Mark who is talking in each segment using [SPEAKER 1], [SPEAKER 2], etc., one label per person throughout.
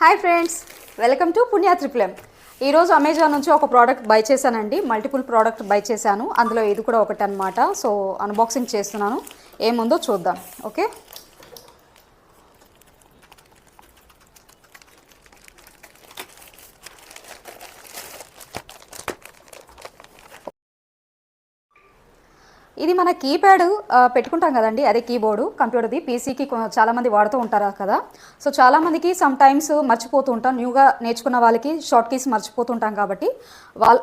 [SPEAKER 1] Hi friends, welcome to పుణ్య త్రిపులం. ఈరోజు Amazon నుంచి ఒక ప్రోడక్ట్ బై చేశానండి. మల్టిపుల్ ప్రోడక్ట్ బై చేశాను, అందులో ఇది కూడా ఒకటి అనమాట. సో అన్బాక్సింగ్ చేస్తున్నాను, ఏముందో చూద్దాం. ఓకే, ఇది మన కీప్యాడ్ పెట్టుకుంటాం కదండి, అదే కీబోర్డు కంప్యూటర్ది. పీసీకి చాలామంది వాడుతూ ఉంటారు కదా. సో చాలామందికి సమ్ టైమ్స్ మర్చిపోతూ ఉంటాం, న్యూగా నేర్చుకున్న వాళ్ళకి షార్ట్ కీస్ మర్చిపోతుంటాం కాబట్టి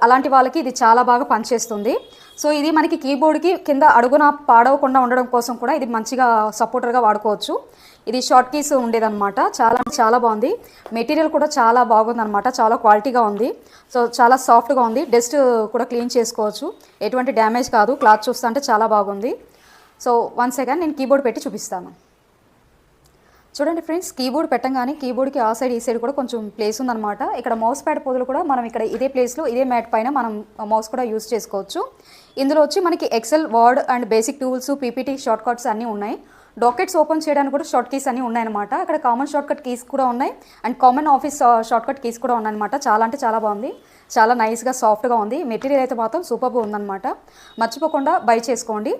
[SPEAKER 1] అలాంటి వాళ్ళకి ఇది చాలా బాగా పనిచేస్తుంది. సో ఇది మనకి కీబోర్డ్కి కింద అడుగున పాడవకుండా ఉండడం కోసం కూడా ఇది మంచిగా సపోర్టర్గా వాడుకోవచ్చు. ఇది షార్ట్ కీస్ ఉండేదన్నమాట. చాలా బాగుంది. మెటీరియల్ కూడా చాలా బాగుందన్నమాట, చాలా క్వాలిటీగా ఉంది. సో చాలా సాఫ్ట్గా ఉంది. డస్ట్ కూడా క్లీన్ చేసుకోవచ్చు, ఎటువంటి డ్యామేజ్ కాదు. క్లాత్ చూస్తుంటే చాలా బాగుంది. సో వన్ సెకండ్ నేను కీబోర్డ్ పెట్టి చూపిస్తాను. చూడండి ఫ్రెండ్స్, కీబోర్డ్ పెట్టంగానే కీబోర్డ్కి ఆ సైడ్ ఈ సైడ్ కూడా కొంచెం ప్లేస్ ఉందన్నమాట. ఇక్కడ మౌస్ ప్యాడ్ పొదలు కూడా మనం ఇక్కడ ఇదే ప్లేస్లో ఇదే మ్యాట్ పైన మనం మౌస్ కూడా యూజ్ చేసుకోవచ్చు. ఇందులో వచ్చి మనకి Excel, Word and basic tools, PPT shortcuts అన్నీ ఉన్నాయి. డాకెట్స్ ఓపెన్ చేయడానికి కూడా షార్ట్ కీస్ అన్నీ ఉన్నాయన్నమాట. అక్కడ కామన్ షార్ట్ కట్ కీస్ కూడా ఉన్నాయి and common office short cut keys కూడా ఉన్నాయన్నమాట. చాలా అంటే చాలా బాగుంది, చాలా నైస్గా సాఫ్ట్గా ఉంది. మెటీరియల్ అయితే మాత్రం సూపర్గా ఉందన్నమాట. మర్చిపోకుండా బై చేసుకోండి.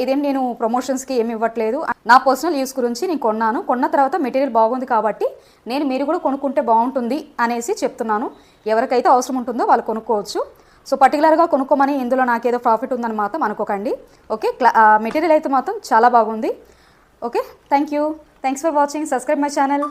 [SPEAKER 1] ఇదేం నేను ప్రమోషన్స్కి ఏమి ఇవ్వట్లేదు, నా పర్సనల్ యూస్ గురించి నేను కొన్న తర్వాత మెటీరియల్ బాగుంది కాబట్టి మీరు కూడా కొనుక్కుంటే బాగుంటుంది అనేసి చెప్తున్నాను. ఎవరికైతే అవసరం ఉంటుందో వాళ్ళు కొనుక్కోవచ్చు. సో పర్టికులర్గా కొనుక్కోమని ఇందులో నాకేదో ప్రాఫిట్ ఉందని మాత్రం అనుకోకండి. ఓకే, మెటీరియల్ అయితే మాత్రం చాలా బాగుంది. Okay, thanks for watching. Subscribe my channel.